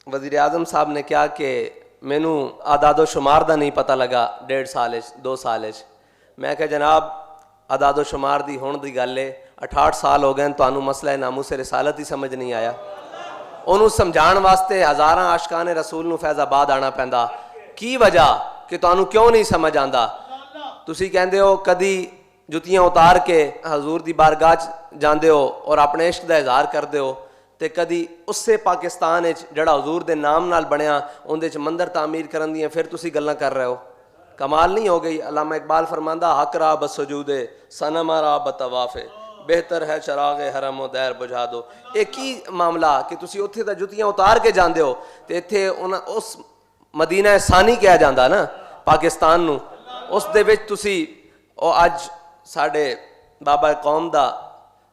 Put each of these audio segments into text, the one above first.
वज़ीर आज़म साहब ने कहा कि मैनू आदादो शुमार का नहीं पता लगा 1.5 साल 2 साल। मैं क्या जनाब आदादो शुमार की हुण की गल है, 68 साल हो गए तो मसला नामूस रिसालत ही समझ नहीं आया। उन्होंने समझाने वास्ते हज़ारां आशिकाने रसूल नूं फैज़ाबाद आना पैंदा। की वजह कि तुहानूं क्यों नहीं समझ आंदा? तुसीं कहंदे हो कदी जुतियां उतार के हजूर की बारगाह जांदे हो और अपने इश्क का इजहार करते हो, तो कदी उससे पाकिस्तान जड़ा हजूर के नाम नाल बनया उहदे च मंदिर तामीर करन दियां फिर तुसीं गल्लां कर रहे हो। कमाल नहीं हो गई? अल्लामा इकबाल फरमांदा हक रा बसजूदे सनमा रा बतवाफे बेहतर है चराग हरम व दैर बुझा दो। एक ही मामला कि तुसीं उत्थे तां जुतियां उतार के जांदे हो ते इत्थे उस मदीना सानी कहा जाता ना पाकिस्तान नूं, उस दे विच तुसीं अज साडे बाबा कौम दा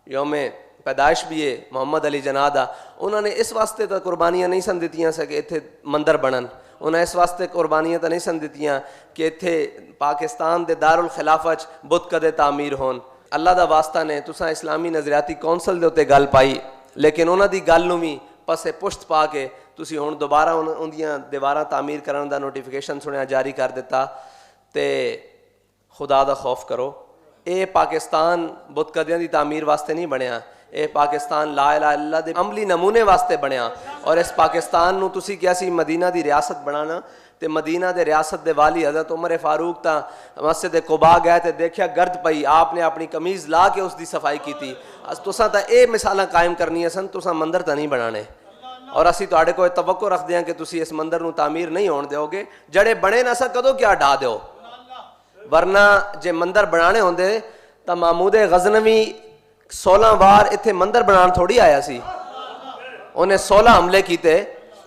यौमे पैदाइश भी है मुहम्मद अली जनाह दा। उन्होंने इस वास्ते तो कुर्बानियां नहीं सन दित्तियां कि इत्थे मंदिर बनन, उन्हें इस वास्ते कुर्बानियां तो नहीं सन दित्तियां कि इत्थे पाकिस्तान दे दारुल खिलाफा च बुत कदे तामीर होन। अल्लाह दा वास्ता ने तुसां इस्लामी नज़रियाती कौंसल दे उत्ते गल पाई, लेकिन उन्हां दी गल नूं भी पसे पुश्त पा के तुसीं हुण दोबारा उन्दियां दीवारां तामीर करन दा नोटिफिकेशन सुनिया जारी कर दिता। तो खुदा दा खौफ करो, ये पाकिस्तान बुत कदियां दी तामीर वास्ते नहीं बनया, ये पाकिस्तान ला इलाहा इल्लल्लाह दे अमली नमूने वास्ते बनया। और इस पाकिस्तान नूं तुसीं क्या सी मदीना दी रियासत बनाना, तो मदीना दे रियासत दे वाली हज़रत उमर फारूक ता मस्जिद कुबा गए तो देखा गर्द पई, आपने अपनी कमीज़ ला के उसकी सफाई की थी। तुसां तां ये मिसालां कायम करनियां सन, तुसां मंदिर तां नहीं बनाने। और असीं तुहाडे कोल तवक्को रखदे हां कि तुसीं इस मंदिर नूं तामीर नहीं होण दिओगे, जड़े बने ना सा कदों क्या ढा दिओ। वरना जे मंदिर बनाने होंदे तां महमूद गज़नवी 16 वार इत्थे मंदिर बनाने थोड़ी आया सी। उन्हें 16 हमले किए,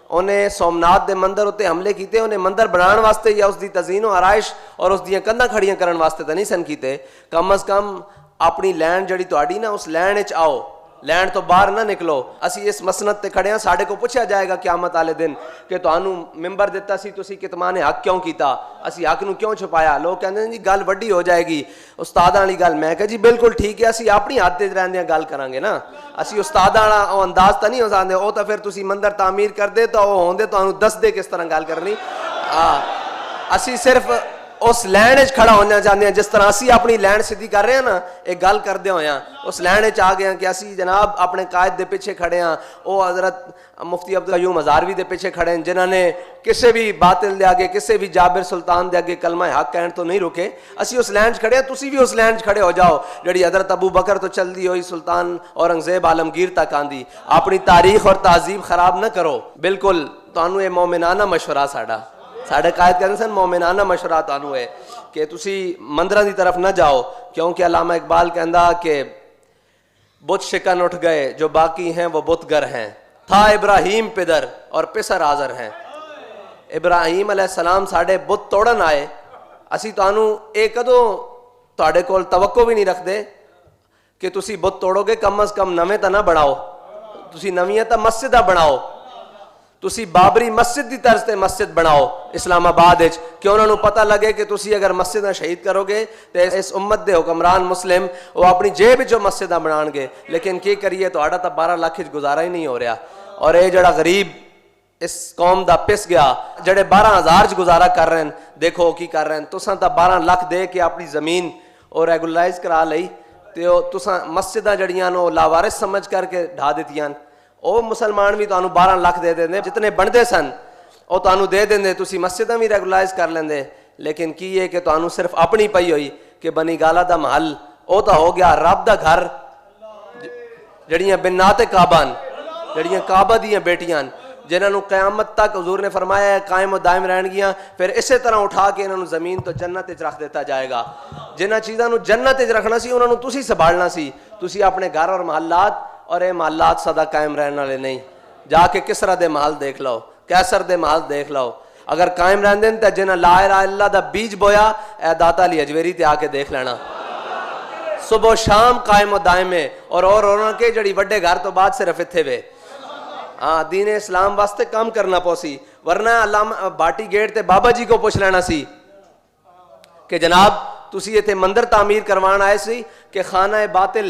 उन्हें सोमनाथ के मंदिर उत्ते हमले किए, उन्हें मंदिर बनाने वास्ते या उसकी तज़ीनो आराइश और उसदियां कंधां खड़ियां करने वास्ते तो नहीं सन कीते। कम अज़ कम अपनी लैंड जड़ी तुहाडी ना उस लैंड च आओ, लैंड तो बाहर ना निकलो। असी इस मसनत ते खड़े हाँ, साढ़े को पूछा जाएगा क़यामत वाले दिन कि तुहानू मिंबर दिता सी, तुसी कितमाने हक क्यों किया, असी हक नूं क्यों छुपाया। लोग कहते हैं जी गल वड्डी हो जाएगी उस्तादां वाली गल। मैं कहा जी बिल्कुल ठीक है, असी अपनी हद ते रहंदे गल करांगे ना, असी उस्तादां वाला अंदाज तो नहीं हो सकते। वो तो फिर तुसी मंदिर तामीर करदे तो होंदे तुहानू दसदे किस तरह गल करनी। असी सिर्फ उस लैंड खड़ा होना चाहते हैं जिस तरह असी अपनी लैंड सीधी कर रहे हैं ना, एक गल करते हुए उस लैंड आ गए कि असी जनाब अपने कायद के पिछे खड़े हाँ। वो हज़रत मुफ्ती अब्दुल कयूम हज़ारवी के पिछे खड़े हैं जिन्होंने किसी भी बातिल के आगे, किसी भी जाबिर सुल्तान के आगे कलमा हक कहने तो नहीं रुके। असी उस लैंड खड़े हैं, तुसी भी उस लैंड खड़े हो जाओ जी हज़रत अबू बकर तो चलती हुई सुल्तान औरंगजेब आलमगीर तक आंदी। अपनी तारीख और तहजीब खराब न करो। बिल्कुल तुहानू ये मोमिनाना मशवरा साढ़े कायद कहते सन, मोमिनाना मशवरा तुहानू है कि तुसी मंदिरां की तरफ न जाओ, क्योंकि अल्लामा इकबाल कहता कि बुत शिकन उठ गए जो बाकी हैं वो बुतगर हैं, था इब्राहीम पिदर और पिसर आजर हैं। इब्राहीम अलैहिस्सलाम साढ़े बुत तोड़न आए, असी तुहानू ये कदों तुहाडे कोल तवक्को भी नहीं रखते कि तुसी बुत तोड़ोगे। कम अज़ कम नवें तो ना बनाओ, तुसी नवीं तो मस्जिदां बनाओ। तुसी बाबरी मस्जिद की तर्ज से मस्जिद बनाओ इस्लामाबाद कि उन्होंने पता लगे कि तुसी अगर मस्जिद शहीद करोगे तो इस उम्मत के हुक्मरान मुस्लिम वो अपनी जेब जो मस्जिद बनाएंगे। लेकिन की करिए तो 12 लाख गुजारा ही नहीं हो रहा। और ये जड़ा गरीब इस कौम का पिस गया जड़े 12,000 गुजारा कर रहे हैं, देखो की कर रहे हैं। तुसां तो 12 लाख दे के अपनी जमीन और रेगुलराइज करा ली, तो तुसां मस्जिदां जड़ियां नो लावारिस समझ करके ढा दित्तियां। वो मुसलमान भी तुहानू 12 लाख दे देंगे, जितने बनते सन वो तुहानू दे देंगे, तुसी मस्जिदां भी रेगुलाइज कर लेंदे। लेकिन की है कि तुहानू सिर्फ अपनी पई हुई कि बनी गाला दा महल वो तो हो गया रब दा घर, जड़ियां बिन्नाते काबान, जड़ियां काबा दियां बेटियां जिन्होंने क़यामत तक हुजूर ने फरमाया है कायम और दायम रहनगियां। फिर इसे तरह उठा के इन्होंने जमीन तो जन्नत च रख दिता जाएगा। जिन्हां चीज़ों को जन्नत च रखना सी उन्होंने तुसी संभालना सी। तुसी अपने घर और महलात और ये महलात सदा कायम रहने वाले नहीं। जाके किसरा दे महल देख लो, कैसर दे महल देख लो, अगर कायम रहंदे तो जिन्हें ला इलाहा इल्लल्लाह दा बीज बोया ए दाता अली अजमेरी ते आके देख लेना। सुबह शाम कायम और दायम है। और उन्होंने जड़ी वड्डे घर तो बाद सिर्फ इत्थे वे हाँ दीन इस्लाम वास्ते काम करना पौसी। वरना अल्लामा बाटी गेट ते बाबा जी को पूछ लेना सी कि जनाब तुसी इत्थे मंदिर तामीर करवाण आए सी कि खाना बातिल,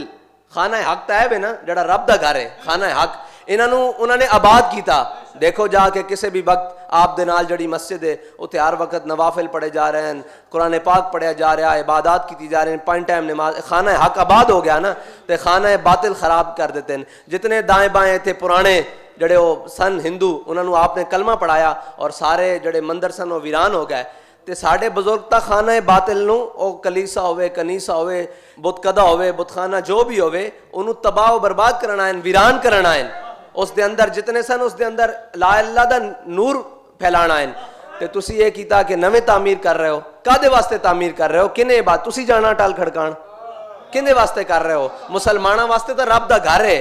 खाना हक तो है ना जड़ा रब दा घर है, खाना हक इन्हों उन्होंने आबाद किया। देखो जाके किसी भी वक्त आप दे नाल जड़ी मस्जिद है उत्थे हर वक्त नवाफिल पढ़े जा रहे हैं, कुरान पाक पढ़िया जा रहा है, इबादत की जा रही हैं, 5 टाइम नमाज। खाना हक आबाद हो गया ना, तो खाना बातिल खराब कर देते हैं। जितने दाएँ बाएँ थे पुराने जड़े वो सन हिंदू, उन्होंने आपने कलमा पढ़ाया और सारे जड़े मंदिर सन वो वीरान हो गए। तो साढ़े बजुर्ग तक खाना बातिल नू ओ कलीसा होवे, कनीसा होवे, बुतकदा होवे, बुतखाना जो भी होवे, उन्होंने तबाह बर्बाद करना है, वीरान करना है। उस दे अंदर जितने सन उस दे अंदर ला इलाहा दा नूर फैलाना है। तो तुसी ये कीता कि नवे तामीर कर रहे हो, कादे वास्ते तामीर कर रहे हो, किने बात तुसी जाना टाल खड़कान किने वास्ते कर रहे हो? मुसलमाना वास्ते तो रब दा घर है,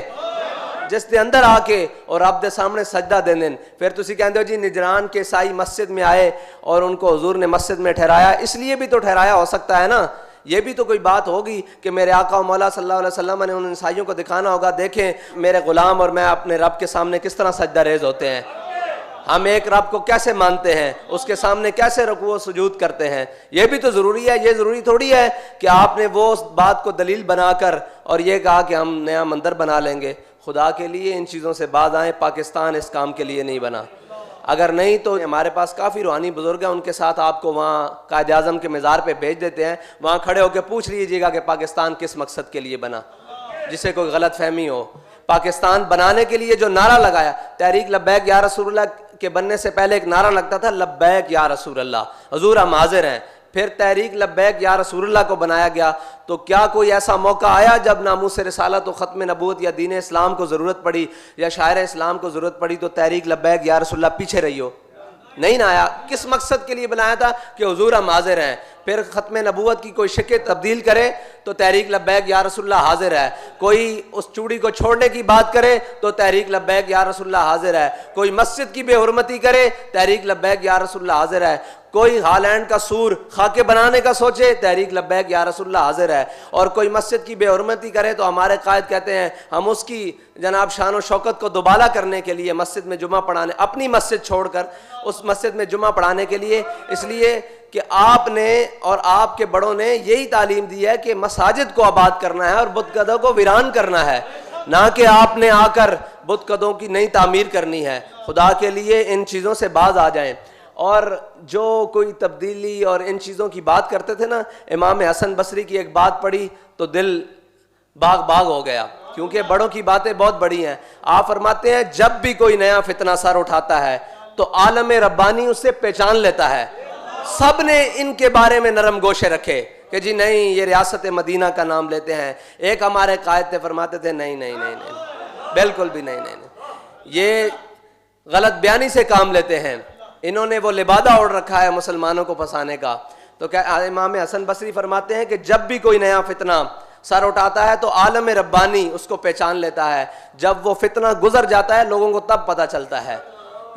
जिस दे अंदर आके और रब दे सामने सजदा दे दें। फिर तुसी कहते हो जी निजरान के ईसाई मस्जिद में आए और उनको हुजूर ने मस्जिद में ठहराया, इसलिए भी तो ठहराया हो सकता है ना। ये भी तो कोई बात होगी कि मेरे आका मौला सल्लल्लाहु अलैहि वसल्लम ने उन ईसाइयों को दिखाना होगा, देखें मेरे गुलाम और मैं अपने रब के सामने किस तरह सजदा रेज होते हैं, हम एक रब को कैसे मानते हैं, उसके सामने कैसे रुकू व सुजूद करते हैं। ये भी तो ज़रूरी है। ये ज़रूरी थोड़ी है कि आपने वो उस बात को दलील बनाकर और ये कहा कि हम नया मंदिर बना लेंगे। खुदा के लिए इन चीज़ों से बाज आएँ। पाकिस्तान इस काम के लिए नहीं बना। अगर नहीं तो हमारे पास काफ़ी रूहानी बुजुर्ग हैं, उनके साथ आपको वहाँ कायद आज़म के मज़ार पे भेज देते हैं, वहाँ खड़े होकर पूछ लीजिएगा कि पाकिस्तान किस मकसद के लिए बना, जिससे कोई गलत फहमी हो। पाकिस्तान बनाने के लिए जो नारा लगाया, तहरीक लब्बैक या रसूलल्लाह के बनने से पहले एक नारा लगता था, लब्बैक या रसूलल्लाह, हुजूर हम हाजिर हैं। फिर तहरीक लब्बैक या रसूलल्लाह को बनाया गया। तो क्या कोई ऐसा मौका आया जब नामूस रिसालत व ख़त्म नबूवत या दीन इस्लाम को ज़रूरत पड़ी या शायर इस्लाम को ज़रूरत पड़ी तो तहरीक लब्बैक या रसूलल्लाह पीछे रही हो? नहीं ना आया। किस मकसद के लिए बनाया था? कि हुजूर हम हाजिर हैं। फिर ख़त्म नबूवत की कोई शिक्के तब्दील करे तो तहरीक लब्बैक या रसूलल्लाह हाजिर है। कोई उस चूड़ी को छोड़ने की बात करे तो तहरीक लब्बैक या रसूलल्लाह हाजिर है। कोई मस्जिद की बेहुरमती करे, तहरीक लब्बैक या रसूलल्लाह हाजिर है। कोई हालैंड का सूर खाके बनाने का सोचे, तहरीक लब्बैक या रसूलल्लाह हाजिर है। और कोई मस्जिद की बेहुरमती करे तो हमारे कायद कहते हैं हम उसकी जनाब शान व शौकत को दोबाला करने के लिए मस्जिद में जुमा पढ़ाने, अपनी मस्जिद छोड़कर उस मस्जिद में जुमा पढ़ाने के लिए, इसलिए कि आपने और आपके बड़ों ने यही तालीम दी है कि मसाजिद को आबाद करना है और बुतकदों को वीरान करना है, ना कि आपने आकर बुतकदों की नई तामीर करनी है। खुदा के लिए इन चीज़ों से बाज आ जाएं। और जो कोई तब्दीली और इन चीज़ों की बात करते थे ना, इमाम हसन बसरी की एक बात पढ़ी तो दिल बाग बाग हो गया, क्योंकि बड़ों की बातें बहुत बड़ी हैं। आप फरमाते हैं जब भी कोई नया फितना सर उठाता है तो आलम रब्बानी उससे पहचान लेता है। सब ने इनके बारे में नरम गोशे रखे कि जी नहीं ये रियासत मदीना का नाम लेते हैं। एक हमारे कायद थे फरमाते थे नहीं नहीं नहीं नहीं, बिल्कुल भी नहीं नहीं, नहीं। ये गलत बयानी से काम लेते हैं। इन्होंने वो लिबादा ओढ़ रखा है मुसलमानों को फंसाने का। तो क्या इमाम हसन बसरी फरमाते हैं कि जब भी कोई नया फितना सर उठाता है तो आलम रब्बानी उसको पहचान लेता है। जब वो फितना गुजर जाता है लोगों को तब पता चलता है।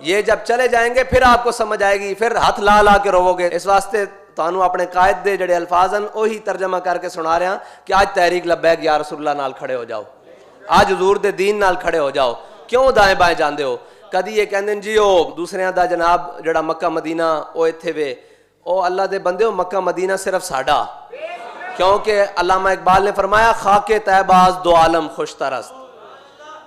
ये जब चले जाएंगे फिर आपको समझ आएगी, फिर हाथ ला ला के रोवोगे। इस वास्ते तानू अपने कायद दे जड़े अल्फाज हैं वही तर्जमा करके सुना रहे हैं कि आज तहरीक लब्बैक या रसूलल्लाह नाल खड़े हो जाओ, आज हुजूर दे दीन नाल खड़े हो जाओ। क्यों दाएं बाएं जाते हो? कदी ये कहते जी ओ दूसरियां दा जनाब जड़ा मक्का मदीना ओ इत्थे वे, ओ अल्लाह दे बंदे हो मक्का मदीना सिर्फ साडा। क्योंकि अल्लामा इकबाल ने फरमाया खाके तैबा अज़ दो आलम खुश तरस्त,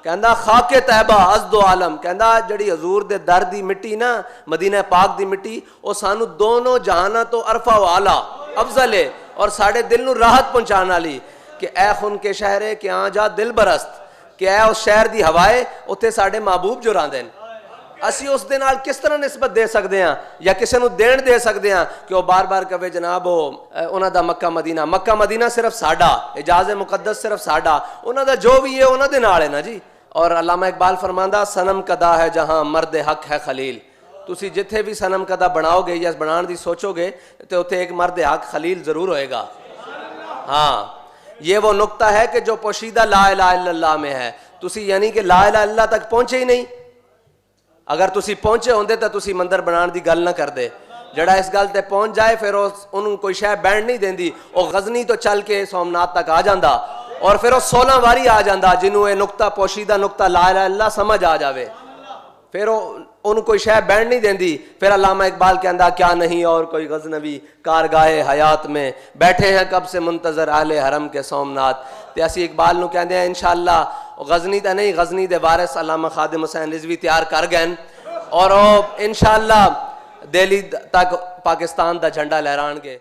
कहंदा खाके तैबा अज़ दो आलम, कहंदा जड़ी हजूर दे दर दी मिट्टी ना मदीना पाक दी मिट्टी ओ सानू दोनों जहाना तो अरफा व आला अफजल है और साढ़े दिल नू राहत पहुंचाने वाली कि ए खुन के शहरे कि आ जा दिल बरस्त, कि ए उस शहर दी हवाए उत्थे साढ़े महबूब जो रांदे ने। असी उस दे नाल किस तरह निस्बत दे सकते हैं या किसी को देन दे सकते हैं कि वह बार बार कहे जनाब उन्हों का मक्का मदीना, मक्का मदीना सिर्फ साडा, एजाज मुकद्दस सिर्फ साडा, उन्हों का जो भी है उन्होंने नाल है ना जी। और अल्लामा इकबाल फरमांदा सनम कदा है जहां मर्द हक है खलील, तुसी जिथे भी सनम कदा बनाओगे या बनाने की सोचोगे तो उत्थे एक मर्द हक खलील जरूर होएगा। हाँ, ये वो नुक्ता है कि जो पोशीदा ला इलाहा इल्लल्लाह में है। तुसी यानी कि ला इलाहा इल्लल्लाह तक पहुंचे ही नहीं। अगर तुसी पहुंचे होंदे तो तुसी मंदिर बनाने की गल ना करदे। जड़ा इस गल ते पहुंच जाए फिर उन्होंने कोई शह बैंड नहीं देंदी, वो गजनी तो चल के सोमनाथ तक आ जाता और फिर 16 वारी आ जाता जिन्हों ये नुक्ता पोशीदा नुक्ता ला इलाहा इल्लल्लाह समझ आ जावे, फिर उन्होंने कोई शह बैंड नहीं देंदी। फिर अल्लामा इकबाल कहता क्या नहीं और कोई गजनवी कारगाहे हयात में बैठे हैं कब से मुंतजर आहले हरम के सोमनाथ। तो असी इकबाल नूं कहते हैं इंशाअल्लाह गजनी तो नहीं, गजनी दे वारिस अल्लामा खादिम हुसैन रिजवी तैयार कर गए और इंशाअल्लाह दिल्ली तक पाकिस्तान का झंडा लहराएंगे।